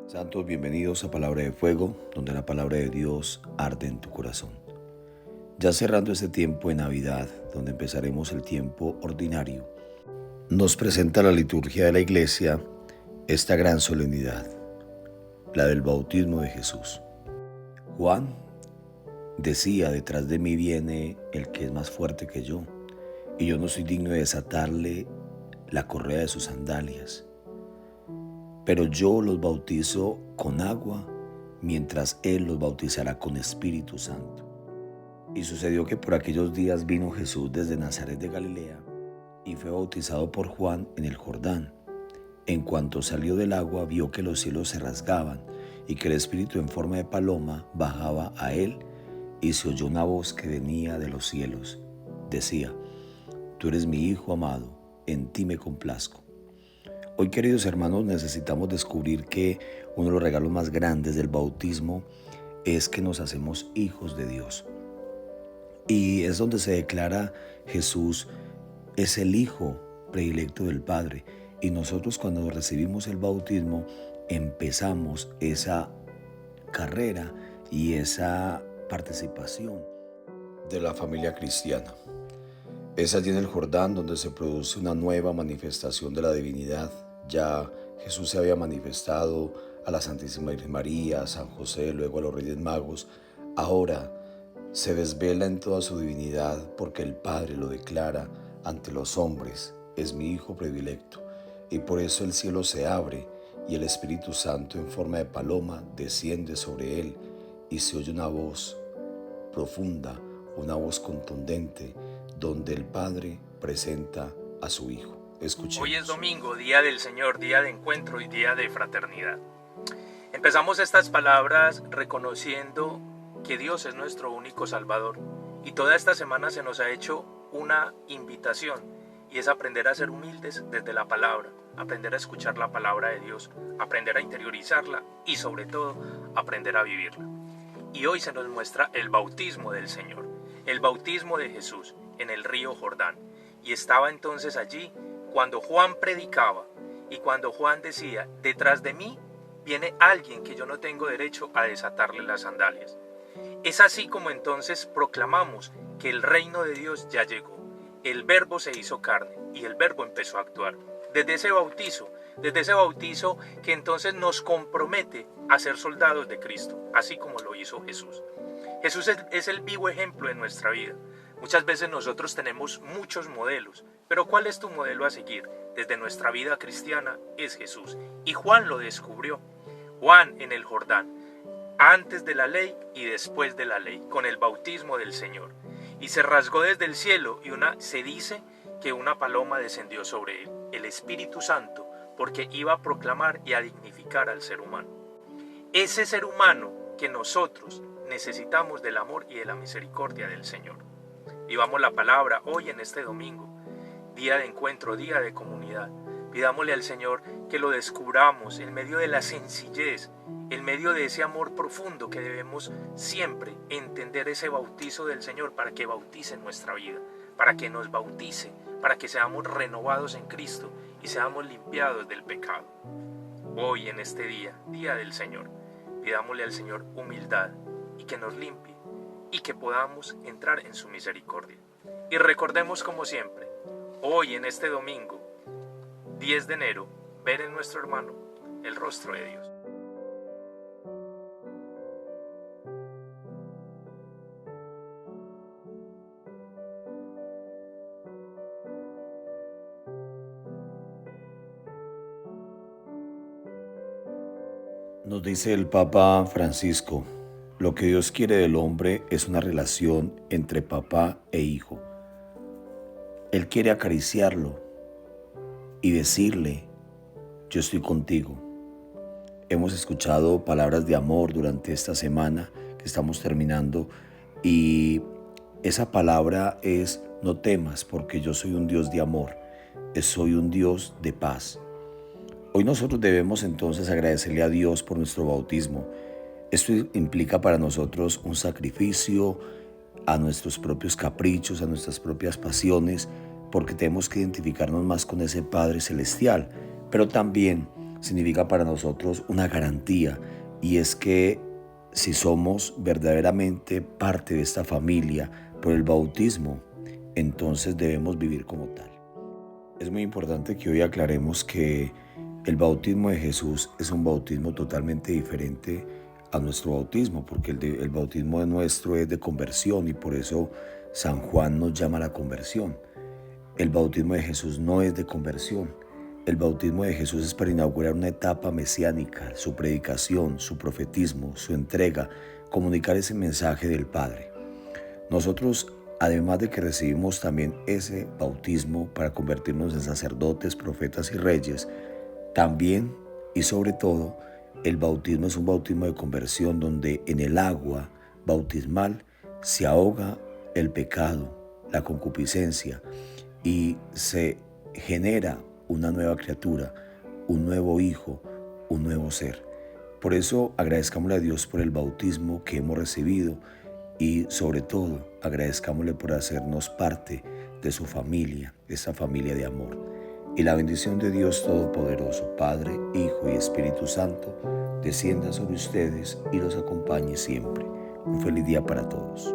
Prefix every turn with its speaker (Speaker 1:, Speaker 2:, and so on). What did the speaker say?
Speaker 1: Santos, bienvenidos a Palabra de Fuego, donde la palabra de Dios arde en tu corazón. Ya cerrando este tiempo de Navidad, donde empezaremos el tiempo ordinario, nos presenta la liturgia de la Iglesia esta gran solemnidad, la del bautismo de Jesús. Juan decía: detrás de mí viene el que es más fuerte que yo, y yo no soy digno de desatarle la correa de sus sandalias. Pero yo los bautizo con agua, mientras Él los bautizará con Espíritu Santo. Y sucedió que por aquellos días vino Jesús desde Nazaret de Galilea y fue bautizado por Juan en el Jordán. En cuanto salió del agua, vio que los cielos se rasgaban y que el Espíritu en forma de paloma bajaba a él, y se oyó una voz que venía de los cielos. Decía: Tú eres mi Hijo amado, en ti me complazco. Hoy, queridos hermanos, necesitamos descubrir que uno de los regalos más grandes del bautismo es que nos hacemos hijos de Dios. Y es donde se declara Jesús es el Hijo predilecto del Padre. Y nosotros, cuando recibimos el bautismo, empezamos esa carrera y esa participación de la familia cristiana. Es allí en el Jordán donde se produce una nueva manifestación de la divinidad. Ya Jesús se había manifestado a la Santísima Virgen María, a San José, luego a los Reyes Magos. Ahora se desvela en toda su divinidad, porque el Padre lo declara ante los hombres: es mi Hijo predilecto. Y por eso el cielo se abre y el Espíritu Santo en forma de paloma desciende sobre él, y se oye una voz profunda, una voz contundente, donde el Padre presenta a su Hijo. Escuchemos.
Speaker 2: Hoy es domingo, día del Señor, día de encuentro y día de fraternidad. Empezamos estas palabras reconociendo que Dios es nuestro único Salvador, y toda esta semana se nos ha hecho una invitación, y es aprender a ser humildes desde la palabra, aprender a escuchar la palabra de Dios, aprender a interiorizarla y sobre todo aprender a vivirla. Y hoy se nos muestra el bautismo del Señor, el bautismo de Jesús en el río Jordán. Y estaba entonces allí cuando Juan predicaba y cuando Juan decía: detrás de mí viene alguien que yo no tengo derecho a desatarle las sandalias. Es así como entonces proclamamos que el reino de Dios ya llegó. El Verbo se hizo carne y el Verbo empezó a actuar. Desde ese bautizo que entonces nos compromete a ser soldados de Cristo, así como lo hizo Jesús. Jesús es el vivo ejemplo de nuestra vida. Muchas veces nosotros tenemos muchos modelos, pero ¿cuál es tu modelo a seguir? Desde nuestra vida cristiana es Jesús. Y Juan lo descubrió. Juan en el Jordán, antes de la ley y después de la ley, con el bautismo del Señor. Y se rasgó desde el cielo y se dice que una paloma descendió sobre él, el Espíritu Santo, porque iba a proclamar y a dignificar al ser humano. Ese ser humano que nosotros necesitamos del amor y de la misericordia del Señor. Vivamos la palabra hoy en este domingo, día de encuentro, día de comunidad. Pidámosle al Señor que lo descubramos en medio de la sencillez, en medio de ese amor profundo que debemos siempre entender, ese bautizo del Señor para que bautice nuestra vida, para que nos bautice, para que seamos renovados en Cristo y seamos limpiados del pecado. Hoy en este día, día del Señor, pidámosle al Señor humildad y que nos limpie y que podamos entrar en su misericordia. Y recordemos como siempre, hoy en este domingo, 10 de enero, ver en nuestro hermano el rostro de Dios.
Speaker 1: Nos dice el Papa Francisco: lo que Dios quiere del hombre es una relación entre papá e hijo. Él quiere acariciarlo y decirle: yo estoy contigo. Hemos escuchado palabras de amor durante esta semana que estamos terminando, y esa palabra es: no temas, porque yo soy un Dios de amor, soy un Dios de paz. Hoy nosotros debemos entonces agradecerle a Dios por nuestro bautismo. Esto implica para nosotros un sacrificio a nuestros propios caprichos, a nuestras propias pasiones, porque tenemos que identificarnos más con ese Padre Celestial, pero también significa para nosotros una garantía, y es que si somos verdaderamente parte de esta familia por el bautismo, entonces debemos vivir como tal. Es muy importante que hoy aclaremos que el bautismo de Jesús es un bautismo totalmente diferente a nuestro bautismo, porque el bautismo de nuestro es de conversión, y por eso San Juan nos llama a la conversión. El bautismo de Jesús no es de conversión. El bautismo de Jesús es para inaugurar una etapa mesiánica, su predicación, su profetismo, su entrega, comunicar ese mensaje del Padre. Nosotros, además de que recibimos también ese bautismo para convertirnos en sacerdotes, profetas y reyes, también y sobre todo el bautismo es un bautismo de conversión, donde en el agua bautismal se ahoga el pecado, la concupiscencia, y se genera una nueva criatura, un nuevo hijo, un nuevo ser. Por eso agradezcámosle a Dios por el bautismo que hemos recibido, y sobre todo agradezcámosle por hacernos parte de su familia, de esa familia de amor. Y la bendición de Dios Todopoderoso, Padre, Hijo y Espíritu Santo, descienda sobre ustedes y los acompañe siempre. Un feliz día para todos.